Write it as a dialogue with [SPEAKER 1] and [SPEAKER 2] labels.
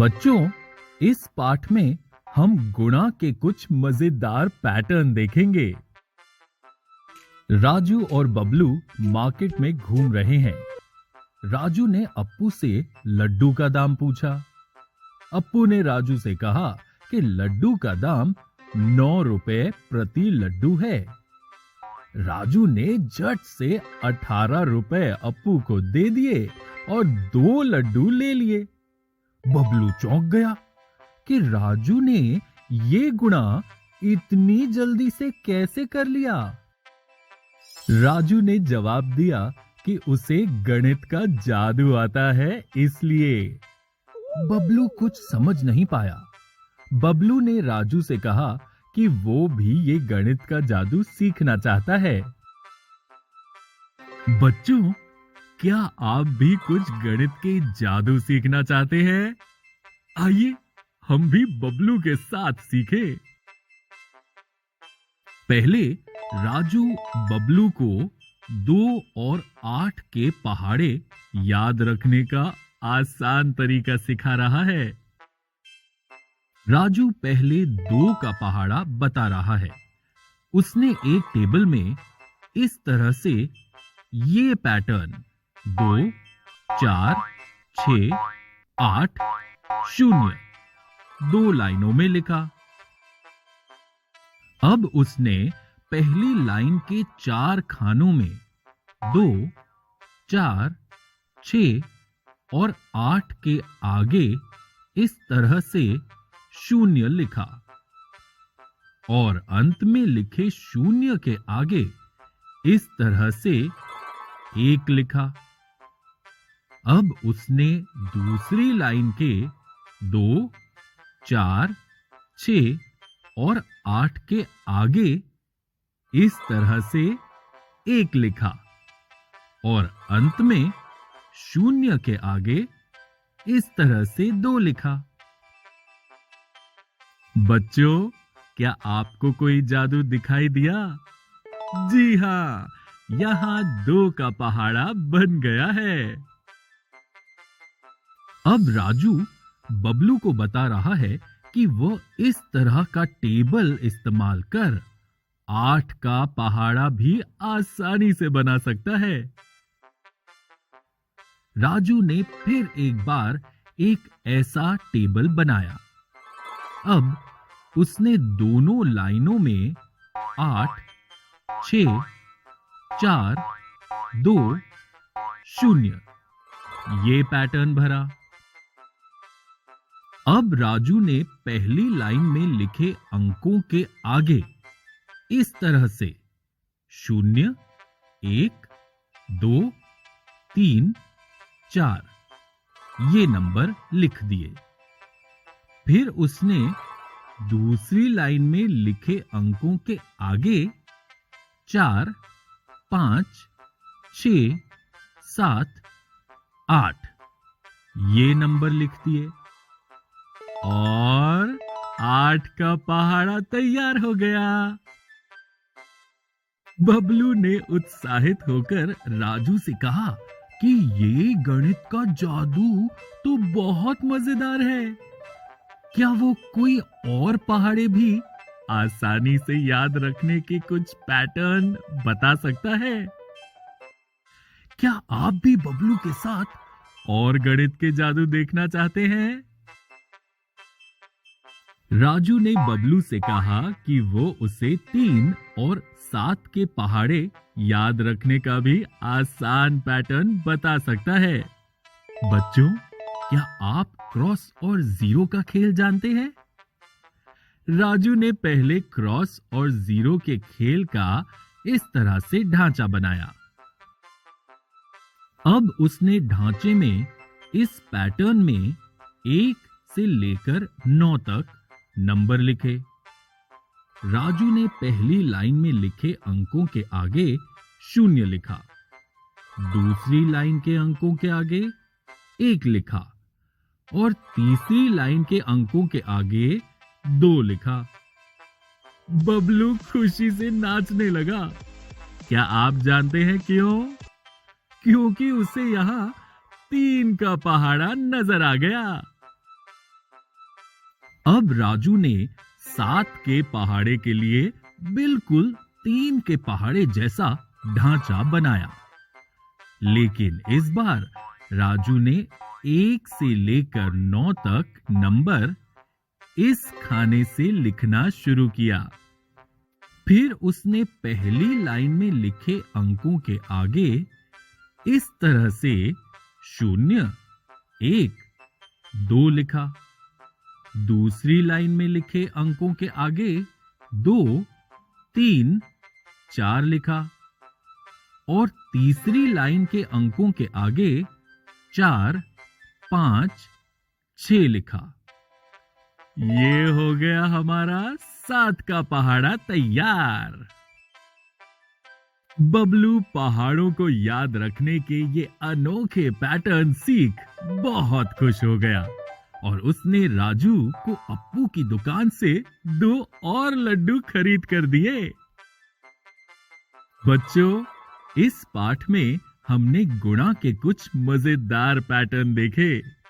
[SPEAKER 1] बच्चों, इस पाठ में हम गुणा के कुछ मजेदार पैटर्न देखेंगे। राजू और बबलू मार्केट में घूम रहे हैं। राजू ने अप्पू से लड्डू का दाम पूछा। अप्पू ने राजू से कहा कि लड्डू का दाम 9 रुपए प्रति लड्डू है। राजू ने झट से 18 रुपए अप्पू को दे दिए और 2 लड्डू ले लिए। बबलू चौंक गया कि राजू ने ये गुणा इतनी जल्दी से कैसे कर लिया। राजू ने जवाब दिया कि उसे गणित का जादू आता है, इसलिए। बबलू कुछ समझ नहीं पाया। बबलू ने राजू से कहा कि वो भी ये गणित का जादू सीखना चाहता है। बच्चों, क्या आप भी कुछ गणित के जादू सीखना चाहते हैं? आइए हम भी बबलू के साथ सीखें। पहले राजू बबलू को 2 और 8 के पहाड़े याद रखने का आसान तरीका सिखा रहा है। राजू पहले 2 का पहाड़ा बता रहा है। उसने एक टेबल में इस तरह से ये पैटर्न 2, 4, 6, 8, 0 2 लाइनों में लिखा। अब उसने पहली लाइन के 4 खानों में 2, 4, 6 और 8 के आगे इस तरह से 0 लिखा और अंत में लिखे 0 के आगे इस तरह से 1 लिखा। अब उसने दूसरी लाइन के 2, 4, 6 और 8 के आगे इस तरह से 1 लिखा और अंत में 0 के आगे इस तरह से 2 लिखा। बच्चों, क्या आपको कोई जादू दिखाई दिया? जी हां, यहां 2 का पहाड़ा बन गया है। अब राजू बबलू को बता रहा है कि वो इस तरह का टेबल इस्तेमाल कर 8 का पहाड़ा भी आसानी से बना सकता है। राजू ने फिर एक बार एक ऐसा टेबल बनाया। अब उसने दोनों लाइनों में 8, 6, 4, 2, 0 ये पैटर्न भरा। अब राजू ने पहली लाइन में लिखे अंकों के आगे इस तरह से 0, 1, 2, 3, 4 ये नंबर लिख दिए। फिर उसने दूसरी लाइन में लिखे अंकों के आगे 4, 5, 6, 7, 8 ये नंबर लिख दिए और 8 का पहाड़ा तैयार हो गया। बबलू ने उत्साहित होकर राजू से कहा कि ये गणित का जादू तो बहुत मजेदार है। क्या वो कोई और पहाड़े भी आसानी से याद रखने के कुछ पैटर्न बता सकता है? क्या आप भी बबलू के साथ और गणित के जादू देखना चाहते हैं? राजू ने बबलू से कहा कि वो उसे 3 और 7 के पहाड़े याद रखने का भी आसान पैटर्न बता सकता है। बच्चों, क्या आप क्रॉस और जीरो का खेल जानते हैं? राजू ने पहले क्रॉस और जीरो के खेल का इस तरह से ढांचा बनाया। अब उसने ढांचे में इस पैटर्न में 1 से लेकर 9 तक नंबर लिखे। राजू ने पहली लाइन में लिखे अंकों के आगे 0 लिखा, दूसरी लाइन के अंकों के आगे 1 लिखा और तीसरी लाइन के अंकों के आगे 2 लिखा। बबलू खुशी से नाचने लगा। क्या आप जानते हैं क्यों? क्योंकि उसे यहाँ 3 का पहाड़ा नजर आ गया। अब राजू ने 7 के पहाड़े के लिए बिल्कुल 3 के पहाड़े जैसा ढांचा बनाया। लेकिन इस बार राजू ने 1 से लेकर 9 तक नंबर इस खाने से लिखना शुरू किया। फिर उसने पहली लाइन में लिखे अंकों के आगे इस तरह से 0, 1, 2 लिखा। दूसरी लाइन में लिखे अंकों के आगे 2, 3, 4 लिखा और तीसरी लाइन के अंकों के आगे 4, 5, 6 लिखा। ये हो गया हमारा 7 का पहाड़ा तैयार। बबलू पहाड़ों को याद रखने के ये अनोखे पैटर्न सीख बहुत खुश हो गया और उसने राजू को अप्पू की दुकान से 2 और लड्डू खरीद कर दिए। बच्चों, इस पाठ में हमने गुणा के कुछ मजेदार पैटर्न देखे।